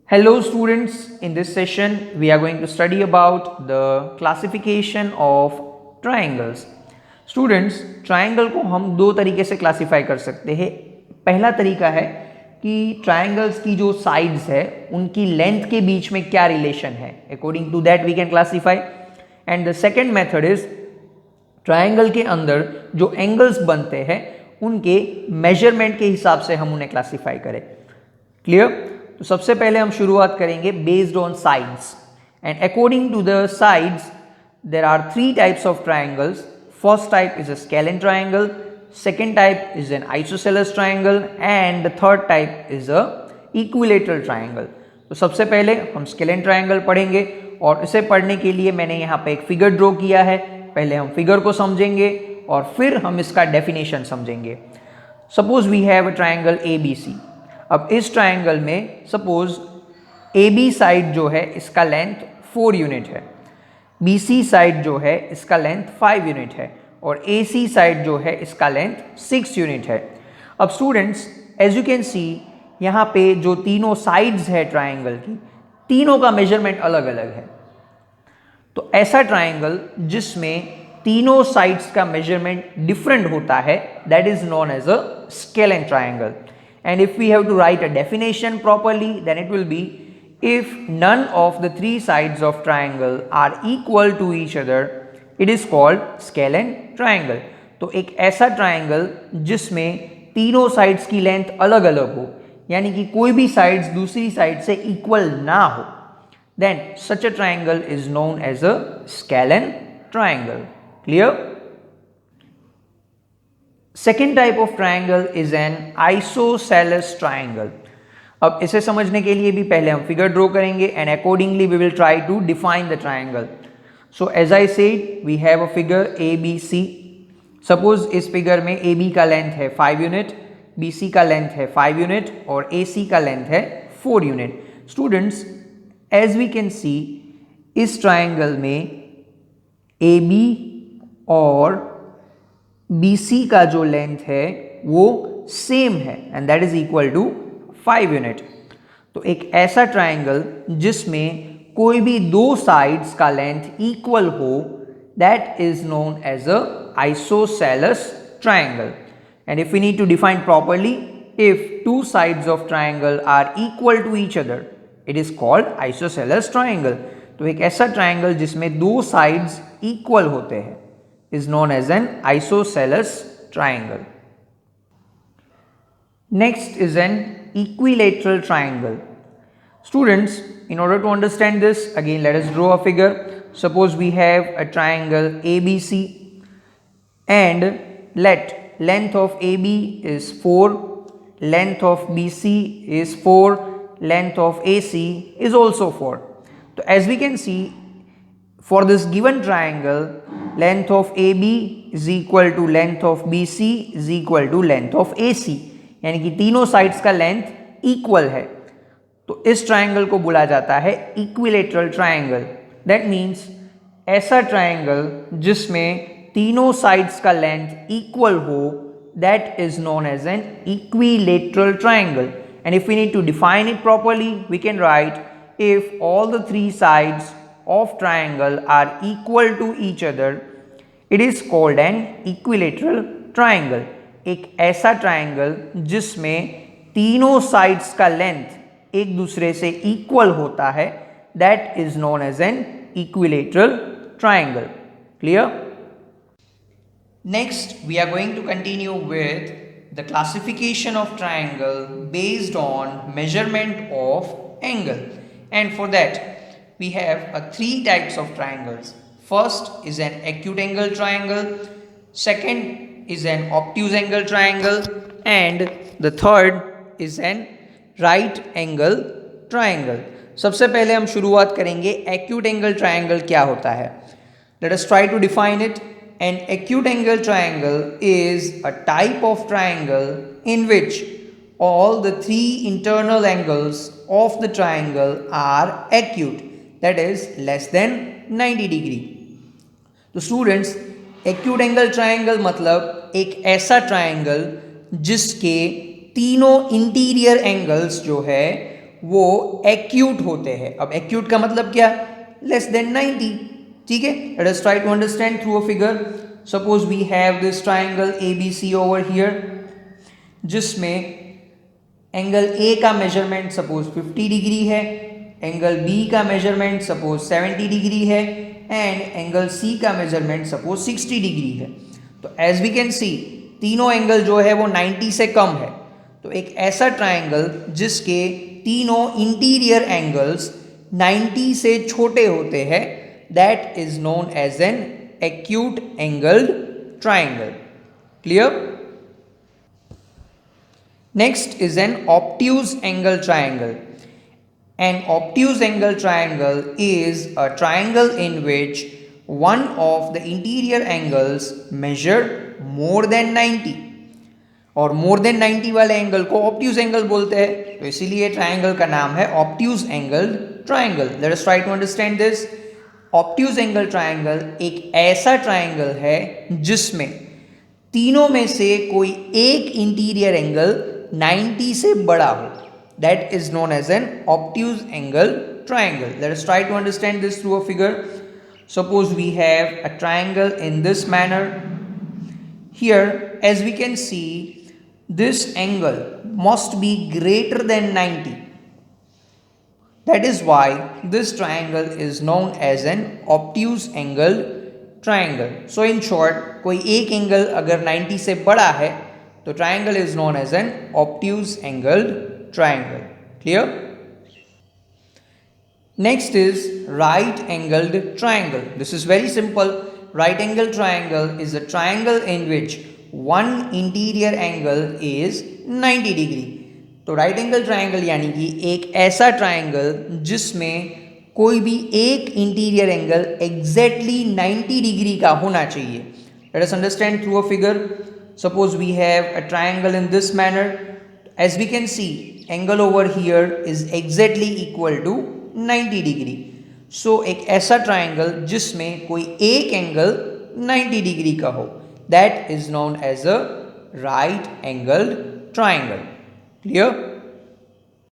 Hello students, in this session we are going to study about the classification of triangles. Students, triangle को हम दो तरीके से classify कर सकते हैं. पहला तरीका है कि ट्राइंगल्स की जो साइड्स है उनकी लेंथ के बीच में क्या रिलेशन है, according to that we can classify. And the second method is triangle के अंदर जो एंगल्स बनते हैं उनके मेजरमेंट के हिसाब से हम उन्हें क्लासीफाई करें. क्लियर? तो सबसे पहले हम शुरुआत करेंगे based on sides. And according to the sides there are three types of triangles. First type is a scalene triangle, second type is an isosceles triangle and the third type is a equilateral triangle. तो सबसे पहले हम scalene triangle पढ़ेंगे और इसे पढ़ने के लिए मैंने यहाँ पे एक फिगर ड्रॉ किया है. पहले हम फिगर को समझेंगे और फिर हम इसका डेफिनेशन समझेंगे. Suppose we have a triangle A B C. अब इस ट्राइंगल में सपोज ए बी साइड जो है इसका लेंथ 4 यूनिट है, बी सी साइड जो है इसका लेंथ 5 यूनिट है और ए सी साइड जो है इसका लेंथ 6 यूनिट है. अब students, as you can see यहाँ पे जो तीनों साइड्स है ट्राइंगल की, तीनों का मेजरमेंट अलग अलग है. तो ऐसा ट्राइंगल जिसमें तीनों साइड्स का मेजरमेंट डिफरेंट होता है, that is known as a scalene triangle. And if we have to write a definition properly, then it will be if none of the three sides of triangle are equal to each other, it is called scalene triangle. तो एक ऐसा triangle जिसमें तीनों sides की length अलग अलग हो, यानी कि कोई भी साइड्स दूसरी साइड से इक्वल ना हो, then such a triangle is known as a scalene triangle. Clear? Second type of triangle is an isosceles triangle. अब इसे समझने के लिए भी पहले हम फिगर ड्रॉ करेंगे and accordingly we will try to define the triangle. So as I said we have a figure A B C. Suppose इस फिगर में ए बी का लेंथ है 5 यूनिट, बी सी का लेंथ है 5 unit और ए सी का length है 4 unit. Students, as we can see इस ट्राइंगल में ए बी और BC का जो लेंथ है वो सेम है and that is equal to 5 unit. तो एक ऐसा ट्राइंगल जिसमें कोई भी दो साइड्स का लेंथ इक्वल हो, that is known as a isosceles triangle. And if we need to define properly, if two sides of triangle are equal to each other, it is called isosceles triangle. तो एक ऐसा triangle जिसमें दो sides equal होते हैं is known as an isosceles triangle. Next is an equilateral triangle. Students, in order to understand this, again let us draw a figure. Suppose we have a triangle ABC and let length of AB is 4, length of BC is 4, length of AC is also 4. So as we can see, for this given triangle, length of AB is equal to length of BC is equal to length of AC, यानी कि तीनों sides का length equal है. तो इस triangle को बोला जाता है इक्विलेटरल ट्राइंगल. दैट मीन्स ऐसा ट्राइंगल जिसमें तीनों साइड्स का लेंथ इक्वल हो, that is known as an equilateral triangle. And if we need to define it properly, we can write if all the three sides of triangle are equal to each other, it is called an equilateral triangle. एक ऐसा triangle जिसमें तीनों sides का length एक दूसरे से equal होता है, that is known as an equilateral triangle. Clear? Next, we are going to continue with the classification of triangle based on measurement of angle. And for that, we have three types of triangles. First is an acute angle triangle, second is an obtuse angle triangle, and the third is an right angle triangle. सबसे पहले हम शुरुआत करेंगे acute angle triangle क्या होता है. Let us try to define it. An acute angle triangle is a type of triangle in which all the three internal angles of the triangle are acute, that is less than 90 degree. तो students, acute angle triangle मतलब एक ऐसा triangle जिसके तीनों interior angles जो है वो acute होते हैं। अब एक्यूट का मतलब क्या? Less than 90। ठीक है, let us try to understand through a figure. Suppose we have this triangle ABC over here, जिसमें एंगल ए का मेजरमेंट सपोज 50 डिग्री है, एंगल बी का मेजरमेंट सपोज 70 डिग्री है एंड एंगल सी का measurement suppose 60 degree है। तो as we can सी तीनों angle जो है वो 90 से कम है। तो एक ऐसा ट्राइंगल जिसके तीनों इंटीरियर एंगल्स 90 से छोटे होते हैं, that is known as an acute angled triangle. Clear? Next is an obtuse angle triangle. An obtuse angle triangle is a triangle in which one of the interior angles measure more than 90 और more than 90 वाले angle को obtuse angle बोलते हैं। तो इसीलिए triangle का नाम है obtuse angle triangle. Let us try to understand this. Obtuse angle triangle एक ऐसा ट्राइंगल है जिसमें तीनों में से कोई एक इंटीरियर एंगल 90 से बड़ा हो, that is known as an obtuse angle triangle. Let us try to understand this through a figure. Suppose we have a triangle in this manner. Here, as we can see, this angle must be greater than 90. That is why this triangle is known as an obtuse angle triangle. So in short, कोई एक angle अगर 90 से बड़ा है तो triangle is known as an obtuse angled triangle. Clear? Next is right angled triangle. This is very simple. Right angled triangle is a triangle in which one interior angle is 90 degree. तो right angle triangle यानी कि एक ऐसा triangle जिसमें कोई भी एक interior angle exactly 90 degree का होना चाहिए। Let us understand through a figure. Suppose we have a triangle in this manner. As we can see, angle over here is exactly equal to 90 degree. So एक ऐसा triangle जिसमें कोई एक angle 90 degree का हो, that is known as a right angled triangle. Clear?